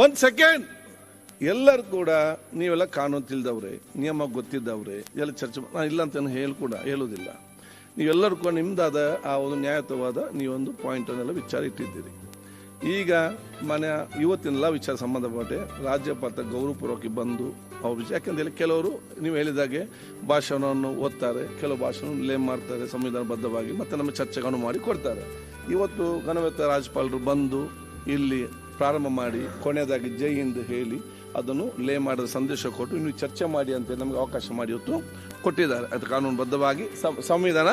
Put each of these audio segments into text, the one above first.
ಒಂದ್ ಸೆಕೆಂಡ್. ಎಲ್ಲರೂ ಕೂಡ ನೀವೆಲ್ಲ ಕಾನೂನು ತಿಳಿದವ್ರೆ, ನಿಯಮ ಗೊತ್ತಿದ್ದವ್ರೆ, ಎಲ್ಲ ಚರ್ಚೆ ನಾನು ಇಲ್ಲ ಅಂತ ಹೇಳುವುದಿಲ್ಲ. ನೀವೆಲ್ಲರೂ ಕೂಡ ನಿಮ್ದಾದ ಆ ಒಂದು ನ್ಯಾಯಯುತವಾದ ನೀವೊಂದು ಪಾಯಿಂಟನ್ನೆಲ್ಲ ವಿಚಾರ ಇಟ್ಟಿದ್ದೀರಿ. ಈಗ ಇವತ್ತಿನೆಲ್ಲ ವಿಚಾರ ಸಂಬಂಧಪಟ್ಟೆ ರಾಜ್ಯಪಾಲ ಗೌರವಪೂರ್ವಕ ಬಂದು ಅವ್ರ ವಿಷಯ, ಯಾಕೆಂದ್ರೆ ಕೆಲವರು ನೀವು ಹೇಳಿದಾಗೆ ಭಾಷಣವನ್ನು ಓದ್ತಾರೆ, ಕೆಲವು ಭಾಷಣ ಲೇಮ್ ಮಾಡ್ತಾರೆ ಸಂವಿಧಾನಬದ್ಧವಾಗಿ, ಮತ್ತೆ ನಮ್ಮ ಚರ್ಚೆಗಳನ್ನು ಮಾಡಿ ಕೊಡ್ತಾರೆ. ಇವತ್ತು ಗಣವೇತ ರಾಜ್ಯಪಾಲರು ಬಂದು ಇಲ್ಲಿ ಪ್ರಾರಂಭ ಮಾಡಿ ಕೊನೆಯದಾಗಿ ಜೈ ಹಿಂದ್ ಹೇಳಿ ಅದನ್ನು ಲೇ ಮಾಡಿದ ಸಂದೇಶ ಕೊಟ್ಟು ಇನ್ನು ಚರ್ಚೆ ಮಾಡಿ ಅಂತ ನಮಗೆ ಅವಕಾಶ ಮಾಡಿ ಇವತ್ತು ಕೊಟ್ಟಿದ್ದಾರೆ. ಅದು ಕಾನೂನುಬದ್ಧವಾಗಿ ಸಂವಿಧಾನ.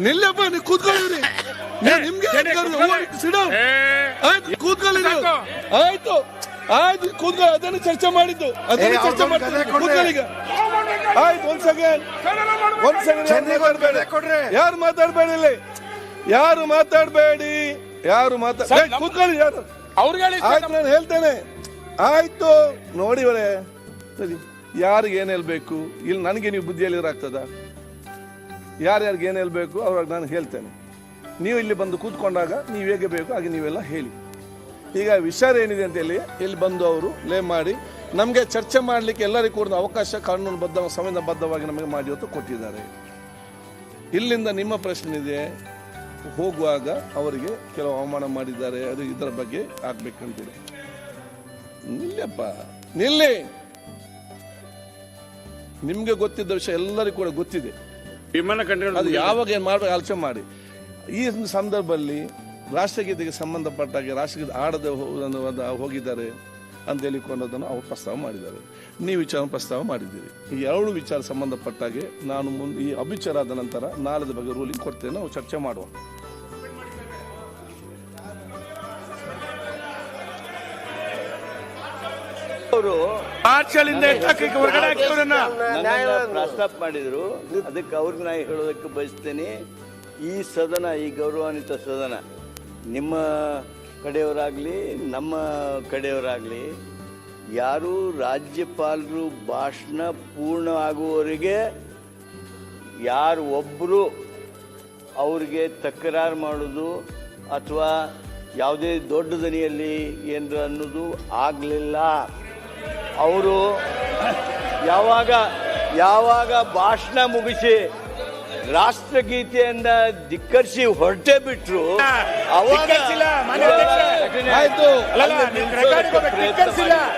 ನಿಲ್ಲಪ್ಪ, ನೀವು ಕೂತ್ಕೊಳ್ಳಿ, ನಿಮ್ಗೆ ಕೂತ್ಕೊಳ್ಳಿ, ಆಯ್ತು ಆಯ್ತು ಕೂತ್ಕೊಳ್ಳಿ. ಅದನ್ನು ಚರ್ಚೆ ಮಾಡಿದ್ದು, ಅದನ್ನು ಚರ್ಚೆ ಮಾಡ್ತಾರೆ. ಕೂತ್ಕೊಳ್ಳಿ ಆಯ್ತು. ಒಂದ್ ಸೆಕೆಂಡ್ ಯಾರು ಮಾತಾಡ್ಬೇಡಿ, ಯಾರು ಮಾತಾಡ್ಬೇಡಿ, ಕೂತ್ಕೊಳ್ಳಿ. ಯಾರು ಆಯ್ತು, ನಾನು ಹೇಳ್ತೇನೆ. ಆಯ್ತು ನೋಡಿವರೆ, ಸರಿ, ಯಾರಿಗೆ ಏನ್ ಹೇಳ್ಬೇಕು ಇಲ್ಲಿ ನನಗೆ ನೀವು ಬುದ್ಧಿ ಹೇಳಿರಾಗ್ತದ? ಯಾರ್ಯಾರಿಗೆ ಏನ್ ಹೇಳ್ಬೇಕು ಅವ್ರಾಗ ನಾನು ಹೇಳ್ತೇನೆ. ನೀವು ಇಲ್ಲಿ ಬಂದು ಕೂತ್ಕೊಂಡಾಗ ನೀವು ಹೇಗೆ ಬೇಕು ಹಾಗೆ ನೀವೆಲ್ಲ ಹೇಳಿ. ಈಗ ವಿಚಾರ ಏನಿದೆ ಅಂತ ಹೇಳಿ ಇಲ್ಲಿ ಬಂದು ಅವರು ಲೇ ಮಾಡಿ ನಮಗೆ ಚರ್ಚೆ ಮಾಡಲಿಕ್ಕೆ ಎಲ್ಲರಿಗೂ ಕೂಡ ಅವಕಾಶ ಕಾನೂನುಬದ್ಧ ಸಂವಿಧಾನಬದ್ಧವಾಗಿ ನಮಗೆ ಮಾಡಿ ಇವತ್ತು ಕೊಟ್ಟಿದ್ದಾರೆ. ಇಲ್ಲಿಂದ ನಿಮ್ಮ ಪ್ರಶ್ನೆ ಇದೆ, ಹೋಗುವಾಗ ಅವರಿಗೆ ಕೆಲವು ಅವಮಾನ ಮಾಡಿದ್ದಾರೆ, ಅದು ಇದರ ಬಗ್ಗೆ ಆಗ್ಬೇಕಂತೇಳಿ. ನಿಲ್ಲಪ್ಪ, ನಿಲ್ಲಿ. ನಿಮ್ಗೆ ಗೊತ್ತಿದ್ದ ವಿಷಯ ಎಲ್ಲರಿಗೂ ಕೂಡ ಗೊತ್ತಿದೆ. ಅದು ಯಾವಾಗ ಏನ್ ಮಾಡ್ಬೇಕು ಆಲೋಚನೆ ಮಾಡಿ. ಈ ಸಂದರ್ಭದಲ್ಲಿ ರಾಷ್ಟ್ರಗೀತೆಗೆ ಸಂಬಂಧಪಟ್ಟಾಗೆ ರಾಷ್ಟ್ರಗೀತೆ ಆಡದೆ ಹೋಗಿದ್ದಾರೆ ಅಂತ ಹೇಳಿಕೊಂಡದನ್ನು ಅವರು ಪ್ರಸ್ತಾವ ಮಾಡಿದ್ದಾರೆ. ನೀವು ವಿಚಾರ ಪ್ರಸ್ತಾವ ಮಾಡಿದ್ದೀರಿ. ಈ ಎರಡು ವಿಚಾರ ಸಂಬಂಧಪಟ್ಟಾಗೆ ನಾನು ಮುಂದೆ ಈ ಅಭಿಚಾರ ಆದ ನಂತರ ನಾಳೆದ ಬಗ್ಗೆ ರೂಲಿಂಗ್ ಕೊಡ್ತೇನೆ, ನಾವು ಚರ್ಚೆ ಮಾಡುವ. ಪ್ರಸ್ತಾಪ ಮಾಡಿದ್ರು, ಅದಕ್ಕೆ ಅವ್ರಿಗೆ ನಾ ಹೇಳೋದಕ್ಕೆ ಬಯಸ್ತೇನೆ. ಈ ಸದನ, ಈ ಗೌರವಾನ್ವಿತ ಸದನ, ನಿಮ್ಮ ಕಡೆಯವರಾಗ್ಲಿ ನಮ್ಮ ಕಡೆಯವರಾಗ್ಲಿ, ಯಾರು ರಾಜ್ಯಪಾಲರು ಭಾಷಣ ಪೂರ್ಣ ಆಗುವವರೆಗೆ ಯಾರು ಒಬ್ಬರು ಅವ್ರಿಗೆ ತಕರಾರು ಮಾಡೋದು ಅಥವಾ ಯಾವುದೇ ದೊಡ್ಡ ದನಿಯಲ್ಲಿ ಏನಾರ ಅನ್ನೋದು ಆಗಲಿಲ್ಲ. ಅವರು ಯಾವಾಗ ಭಾಷಣ ಮುಗಿಸಿ ರಾಷ್ಟ್ರಗೀತೆಯನ್ನ ಧಿಕ್ಕರಿಸಿ ಹೊರಟೆ ಬಿಟ್ರು,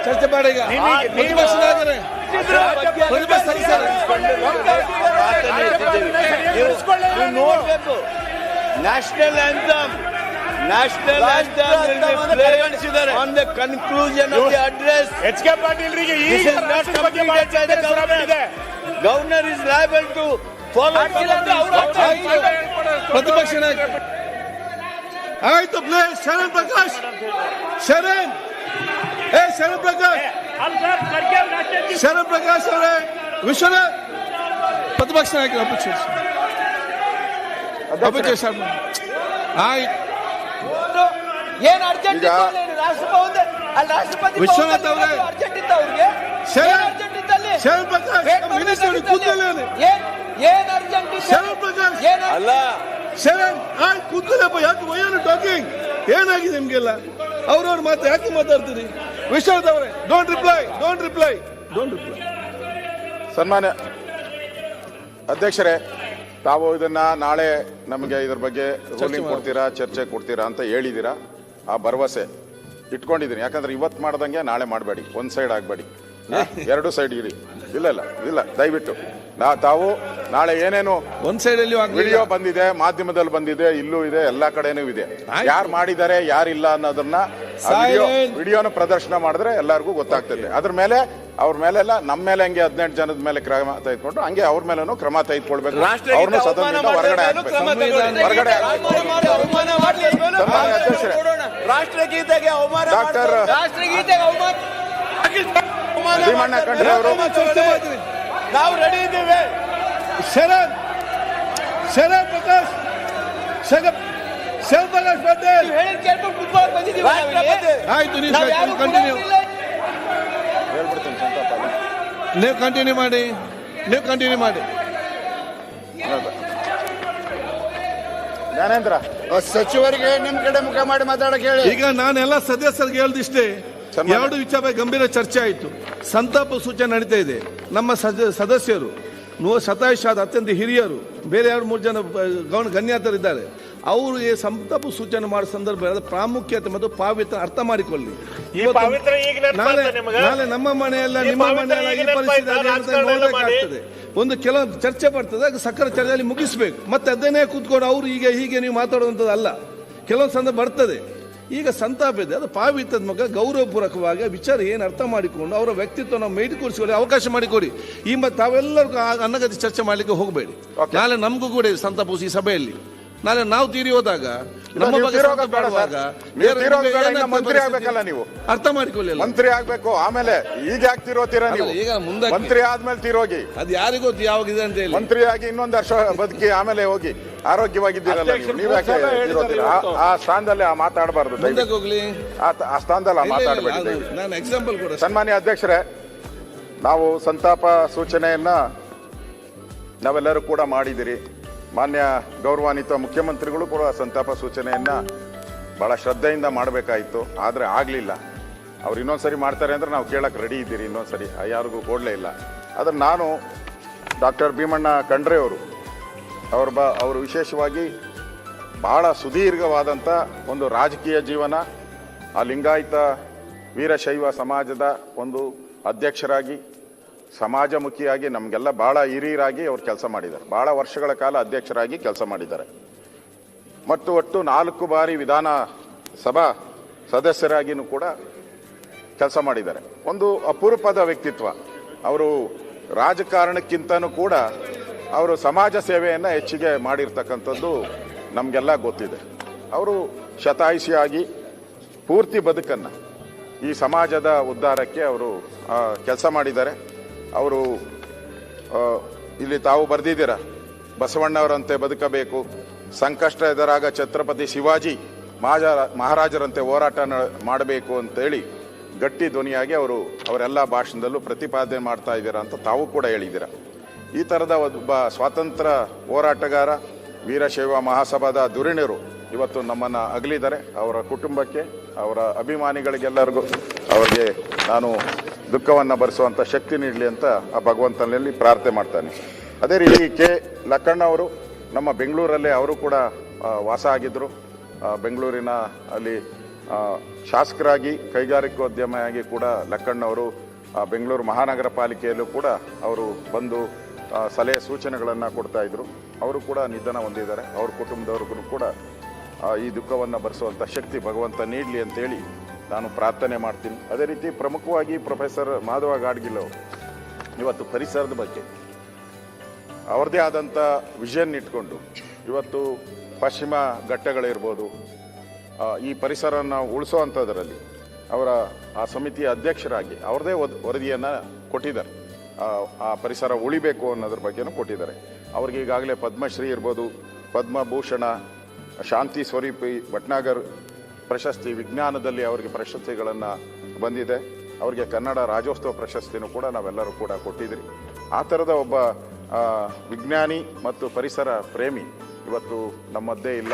ಚರ್ಚೆ ಮಾಡಿ. ನೋಡ್ಬೇಕು, national anthem on the conclusion of the address. HK Patilರಿಗೆ ಈಗ Governor is liable to follow. ಪ್ರತಿಪಕ್ಷ ನಾಯಕ ಆಯ್ತು. ಪ್ಲೀಸ್ ಶರಣ್ ಪ್ರಕಾಶ್, ಶರಣ್ ಪ್ರಕಾಶ್ ಅವರೇ, ವಿಶ್ವನಾಥ್ ಪ್ರತಿಪಕ್ಷ ನಾಯಕರು ಅಪೇಕ್ಷ ಆಯ್ತು. ಏನ್ ಅರ್ಜೆಂಟ್ ರಾಷ್ಟ್ರಪತಿ ವಿಶ್ವನಾಥ್ ಅವರೇ, ಶರಣ್ ಪ್ರಕಾಶ್ ಏನ್ ಅರ್ಜೆಂಟ್ ಅಲ್ಲ, ಶರಣ್ ಆಯ್ತು ಕೂತ್ಕೊಳ್ಳಪ್ಪ. ಯಾಕೆ ವೈಆರ್ ಟಾಕಿಂಗ್? ಏನಾಗಿದೆ ನಿಮ್ಗೆಲ್ಲ? ಅವ್ರವ್ರ ಮಾತು ಯಾಕೆ ಮಾತಾಡ್ತೀರಿ? ವಿಶ್ವನಾಥ್ ಅವರೇ, ಡೋಂಟ್ ರಿಪ್ಲೈ. ಸನ್ಮಾನ್ಯ ಅಧ್ಯಕ್ಷರೇ, ತಾವು ಇದನ್ನ ನಾಳೆ ನಮಗೆ ಇದ್ರ ಬಗ್ಗೆ ರೂಲಿಂಗ್ ಕೊಡ್ತೀರಾ, ಚರ್ಚೆ ಕೊಡ್ತೀರಾ ಅಂತ ಹೇಳಿದ್ದೀರಾ. ಆ ಭರವಸೆ ಇಟ್ಕೊಂಡಿದ್ದೀನಿ. ಯಾಕಂದ್ರೆ ಇವತ್ತು ಮಾಡ್ದಂಗೆ ನಾಳೆ ಮಾಡಬೇಡಿ, ಒಂದ್ ಸೈಡ್ ಆಗಬೇಡಿ, ಎರಡು ಸೈಡ್ ಇರಿ. ಇಲ್ಲ ದಯವಿಟ್ಟು ತಾವು ನಾಳೆ ಏನೇನು ಒಂದ್ ಸೈಡ್ ಅಲ್ಲಿ ವಿಡಿಯೋ ಬಂದಿದೆ, ಮಾಧ್ಯಮದಲ್ಲಿ ಬಂದಿದೆ, ಇಲ್ಲೂ ಇದೆ, ಎಲ್ಲಾ ಕಡೆನೂ ಇದೆ. ಯಾರು ಮಾಡಿದ್ದಾರೆ ಯಾರಿಲ್ಲ ಅನ್ನೋದನ್ನ ವಿಡಿಯೋನ ಪ್ರದರ್ಶನ ಮಾಡಿದ್ರೆ ಎಲ್ಲರಿಗೂ ಗೊತ್ತಾಗ್ತದೆ. ಅದ್ರ ಮೇಲೆ ಅವ್ರ ಮೇಲೆಲ್ಲ ನಮ್ಮ ಮೇಲೆ ಹಂಗೆ 18 ಜನದ ಮೇಲೆ ಕ್ರಮ ತೆಗೆದುಕೊಂಡು ಹಂಗೆ ಅವ್ರ ಮೇಲೂ ಕ್ರಮ ತೆಗೆದುಕೊಳ್ಬೇಕು. ಅವ್ರನ್ನೂ ಸದನದಿಂದ ಹೊರಗಡೆ ರಾಷ್ಟ್ರಗೀತೆಗೆ ಅವಮಾನ, ಡಾಕ್ಟರ್ ಭೀಮಣ್ಣ ಖಂಡ್ರೆ ಅವರು ನಾವು ರೆಡಿ ಇದ್ದೇವೆ. ಶರಣ್ ಪ್ರಕಾಶ್ ಪಟೇಲ್ ಹೇಳಿದ ಕೇಳ್ಕೊಂಡು ಕುತ್ಕೊಂಡು ಬಂದಿದ್ದೀವಿ. ಆಯ್ತು, ನೀವು ಕಂಟಿನ್ಯೂ ಮಾಡಿ. ಜ್ಞಾನೇಂದ್ರ ಸಚಿವರಿಗೆ ನಿಮ್ ಕಡೆ ಮುಖ ಮಾಡಿ ಮಾತಾಡಕ್ಕೆ ಹೇಳಿ. ಈಗ ನಾನೆಲ್ಲ ಸದಸ್ಯರಿಗೆ ಹೇಳ್ದಿಷ್ಟೇ, ಸನ್ಮಾನ್ಯ. ಎರಡು ವಿಚಾರ ಬಗ್ಗೆ ಗಂಭೀರ ಚರ್ಚೆ ಆಯಿತು. ಸಂತಾಪ ಸೂಚನೆ ನಡೀತಾ ಇದೆ. ನಮ್ಮ ಸದಸ್ಯರು ಶತಾಯುಷಾದ ಅತ್ಯಂತ ಹಿರಿಯರು, ಬೇರೆ 2-3 ಜನ ಗಣ್ಯಾತರಿದ್ದಾರೆ. ಅವರು ಈ ಸಂತಾಪ ಸೂಚನೆ ಮಾಡೋ ಸಂದರ್ಭ ಪ್ರಾಮುಖ್ಯತೆ ಮತ್ತು ಪಾವಿತ್ರ ಅರ್ಥ ಮಾಡಿಕೊಳ್ಳಿ. ನಾಳೆ ನಮ್ಮ ಮನೆಯಲ್ಲ ನಿಮ್ಮ ಮನೆಯಲ್ಲ ಈ ಪರಿಸ್ಥಿತಿ ನೋಡಬೇಕಾಗ್ತದೆ. ಒಂದು ಕೆಲವು ಚರ್ಚೆ ಬರ್ತದೆ, ಅದು ಸಕ್ಕರೆ ಚರ್ಚೆಯಲ್ಲಿ ಮುಗಿಸ್ಬೇಕು. ಮತ್ತೆ ಅದನ್ನೇ ಕೂತ್ಕೊಂಡು ಅವರು ಹೀಗೆ ನೀವು ಮಾತಾಡುವಂಥದ್ದು ಅಲ್ಲ. ಕೆಲವೊಂದು ಸಂದರ್ಭ ಬರ್ತದೆ. ಈಗ ಸಂತಾಪ ಇದೆ, ಅದು ಪಾವಿತ್ರದ ಮಗ ಗೌರವಪೂರ್ವಕವಾಗಿ ವಿಚಾರ ಏನು ಅರ್ಥ ಮಾಡಿಕೊಂಡು ಅವರ ವ್ಯಕ್ತಿತ್ವ ನಾವು ಮೇಡಿಕೊಡಿಸಿಕೊಳ್ಳಿ ಅವಕಾಶ ಮಾಡಿಕೊಡಿ. ಈ ಮತ್ತೆ ತಾವೆಲ್ಲರಿಗೂ ಅನ್ನಗತಿ ಚರ್ಚೆ ಮಾಡಲಿಕ್ಕೆ ಹೋಗಬೇಡಿ. ನಾಳೆ ನಮಗೂ ಕೂಡ ಸಂತಾಪ ಈ ಸಭೆಯಲ್ಲಿ ನಾಳೆ ನಾವು ತೀರಿ ಹೋದಾಗ ನಮ್ಮ ಬಗ್ಗೆ ಮಂತ್ರಿ ಆಗ್ಬೇಕಲ್ಲ, ನೀವು ಅರ್ಥ ಮಾಡಿಕೊಳ್ಳಿ. ಮಂತ್ರಿ ಆಗ್ಬೇಕು, ಆಮೇಲೆ ಈಗ ಯಾಕೆ ತೀರೋತೀರಾ ನೀವು? ಈಗ ಮುಂದೆ ಮಂತ್ರಿ ಆದ್ಮೇಲೆ ತೀರೋಗಿ, ಅದು ಯಾರಿಗೂ ಯಾವಾಗಿದೆ ಅಂತ ಹೇಳಿ ಮಂತ್ರಿ ಆಗಿ ಇನ್ನೊಂದು ವರ್ಷ ಬದುಕಿ ಆಮೇಲೆ ಹೋಗಿ ಆರೋಗ್ಯವಾಗಿದ್ದೀರಲ್ಲ ನೀವು ಯಾಕೆ ತೀರೋತೀರಾ? ಆ ಸ್ಥಾನದಲ್ಲಿ ಮಾತಾಡಬಾರ್ದು, ಮುಂದಕ್ಕೆ ಹೋಗ್ಲಿ. ಆ ಸ್ಥಾನದಲ್ಲಿ ಮಾತಾಡಬೇಡಿ. ನಾನು ಎಕ್ಸಾಂಪಲ್ ಕೂಡ. ಸನ್ಮಾನ್ಯ ಅಧ್ಯಕ್ಷರೇ, ನಾವು ಸಂತಾಪ ಸೂಚನೆಯನ್ನ ನಾವೆಲ್ಲರೂ ಕೂಡ ಮಾಡಿದಿರಿ. ಮಾನ್ಯ ಗೌರವಾನ್ವಿತ ಮುಖ್ಯಮಂತ್ರಿಗಳು ಕೂಡ ಸಂತಾಪ ಸೂಚನೆಯನ್ನ ಬಹಳ ಶ್ರದ್ಧೆಯಿಂದ ಮಾಡಬೇಕಾಯಿತು, ಆದರೆ ಆಗಲಿಲ್ಲ. ಅವ್ರು ಇನ್ನೊಂದ್ಸರಿ ಮಾಡ್ತಾರೆ ಅಂದ್ರೆ ನಾವು ಕೇಳಕ್ಕೆ ರೆಡಿ ಇದ್ದೀರಿ. ಇನ್ನೊಂದ್ಸರಿ ಯಾರಿಗೂ ಕೊಡಲೇ ಇಲ್ಲ. ಆದರೆ ನಾನು ಡಾಕ್ಟರ್ ಭೀಮಣ್ಣ ಖಂಡ್ರೆ ಅವರು ವಿಶೇಷವಾಗಿ ಬಹಳ ಸುದೀರ್ಘವಾದಂಥ ಒಂದು ರಾಜಕೀಯ ಜೀವನ, ಆ ಲಿಂಗಾಯತ ವೀರಶೈವ ಸಮಾಜದ ಒಂದು ಅಧ್ಯಕ್ಷರಾಗಿ, ಸಮಾಜಮುಖಿಯಾಗಿ ನಮಗೆಲ್ಲ ಬಹಳ ಹಿರಿಯರಾಗಿ ಅವ್ರು ಕೆಲಸ ಮಾಡಿದ್ದಾರೆ. ಬಹಳ ವರ್ಷಗಳ ಕಾಲ ಅಧ್ಯಕ್ಷರಾಗಿ ಕೆಲಸ ಮಾಡಿದ್ದಾರೆ. ಮತ್ತು ಒಟ್ಟು 4 ಬಾರಿ ವಿಧಾನಸಭಾ ಸದಸ್ಯರಾಗಿಯೂ ಕೂಡ ಕೆಲಸ ಮಾಡಿದ್ದಾರೆ. ಒಂದು ಅಪರೂಪದ ವ್ಯಕ್ತಿತ್ವ. ಅವರು ರಾಜಕಾರಣಕ್ಕಿಂತನೂ ಕೂಡ ಅವರು ಸಮಾಜ ಸೇವೆಯನ್ನು ಹೆಚ್ಚಿಗೆ ಮಾಡಿರ್ತಕ್ಕಂಥದ್ದು ನಮಗೆಲ್ಲ ಗೊತ್ತಿದೆ. ಅವರು ಶತಾಯುಷಿಯಾಗಿ ಪೂರ್ತಿ ಬದುಕನ್ನು ಈ ಸಮಾಜದ ಉದ್ಧಾರಕ್ಕೆ ಅವರು ಕೆಲಸ ಮಾಡಿದ್ದಾರೆ. ಅವರು ಇಲ್ಲಿ ತಾವು ಬರೆದಿದ್ದೀರ, ಬಸವಣ್ಣವರಂತೆ ಬದುಕಬೇಕು, ಸಂಕಷ್ಟ ಎದುರಾಗ ಛತ್ರಪತಿ ಶಿವಾಜಿ ಮಹಾರಾಜರಂತೆ ಹೋರಾಟ ಮಾಡಬೇಕು ಅಂತೇಳಿ ಗಟ್ಟಿ ಧ್ವನಿಯಾಗಿ ಅವರೆಲ್ಲ ಭಾಷಣದಲ್ಲೂ ಪ್ರತಿಪಾದನೆ ಮಾಡ್ತಾ ಇದ್ದೀರಾ ಅಂತ ತಾವು ಕೂಡ ಹೇಳಿದ್ದೀರ. ಈ ಥರದ ಒಬ್ಬ ಸ್ವಾತಂತ್ರ್ಯ ಹೋರಾಟಗಾರ, ವೀರಶೈವ ಮಹಾಸಭಾದ ಧುರೀಣರು ಇವತ್ತು ನಮ್ಮನ್ನು ಅಗಲಿದ್ದಾರೆ. ಅವರ ಕುಟುಂಬಕ್ಕೆ, ಅವರ ಅಭಿಮಾನಿಗಳಿಗೆಲ್ಲರಿಗೂ ಅವರಿಗೆ ನಾನು ದುಃಖವನ್ನು ಭರಿಸುವಂಥ ಶಕ್ತಿ ನೀಡಲಿ ಅಂತ ಆ ಭಗವಂತನಲ್ಲಿ ಪ್ರಾರ್ಥನೆ ಮಾಡ್ತಾನೆ. ಅದೇ ರೀತಿ ಕೆ ಲಕ್ಕಣ್ಣ ಅವರು ನಮ್ಮ ಬೆಂಗಳೂರಲ್ಲೇ ಅವರು ಕೂಡ ವಾಸ ಆಗಿದ್ದರು. ಬೆಂಗಳೂರಿನ ಅಲ್ಲಿ ಶಾಸಕರಾಗಿ, ಕೈಗಾರಿಕೋದ್ಯಮಿಯಾಗಿ ಕೂಡ ಲಕ್ಕಣ್ಣವರು ಬೆಂಗಳೂರು ಮಹಾನಗರ ಪಾಲಿಕೆಯಲ್ಲೂ ಕೂಡ ಅವರು ಬಂದು ಸಲಹೆ ಸೂಚನೆಗಳನ್ನು ಕೊಡ್ತಾ ಇದ್ರು. ಅವರು ಕೂಡ ನಿಧನ ಹೊಂದಿದ್ದಾರೆ. ಅವ್ರ ಕುಟುಂಬದವ್ರಿಗೂ ಕೂಡ ಈ ದುಃಖವನ್ನು ಭರಿಸುವಂಥ ಶಕ್ತಿ ಭಗವಂತ ನೀಡಲಿ ಅಂತೇಳಿ ನಾನು ಪ್ರಾರ್ಥನೆ ಮಾಡ್ತೀನಿ. ಅದೇ ರೀತಿ ಪ್ರಮುಖವಾಗಿ ಪ್ರೊಫೆಸರ್ ಮಾಧವ ಗಾಡ್ಗಿಲ್ ಅವರು ಇವತ್ತು ಪರಿಸರದ ಬಗ್ಗೆ ಅವ್ರದ್ದೇ ಆದಂಥ ವಿಷನ್ ಇಟ್ಕೊಂಡು ಇವತ್ತು ಪಶ್ಚಿಮ ಘಟ್ಟಗಳಿರ್ಬೋದು, ಈ ಪರಿಸರನ ಉಳಿಸೋವಂಥದ್ರಲ್ಲಿ ಅವರ ಆ ಸಮಿತಿಯ ಅಧ್ಯಕ್ಷರಾಗಿ ಅವ್ರದ್ದೇ ವರದಿಯನ್ನು ಕೊಟ್ಟಿದ್ದಾರೆ. ಆ ಪರಿಸರ ಉಳಿಬೇಕು ಅನ್ನೋದ್ರ ಬಗ್ಗೆನೂ ಕೊಟ್ಟಿದ್ದಾರೆ. ಅವ್ರಿಗೆ ಈಗಾಗಲೇ ಪದ್ಮಶ್ರೀ ಇರ್ಬೋದು, ಪದ್ಮಭೂಷಣ, ಶಾಂತಿ ಸ್ವರೂಪಿ ಭಟ್ನಾಗರ್ ಪ್ರಶಸ್ತಿ, ವಿಜ್ಞಾನದಲ್ಲಿ ಅವರಿಗೆ ಪ್ರಶಸ್ತಿಗಳನ್ನು ಬಂದಿದೆ. ಅವರಿಗೆ ಕನ್ನಡ ರಾಜ್ಯೋತ್ಸವ ಪ್ರಶಸ್ತಿನೂ ಕೂಡ ನಾವೆಲ್ಲರೂ ಕೂಡ ಕೊಟ್ಟಿದ್ರಿ. ಆ ಥರದ ಒಬ್ಬ ವಿಜ್ಞಾನಿ ಮತ್ತು ಪರಿಸರ ಪ್ರೇಮಿ ಇವತ್ತು ನಮ್ಮದ್ದೇ ಇಲ್ಲ.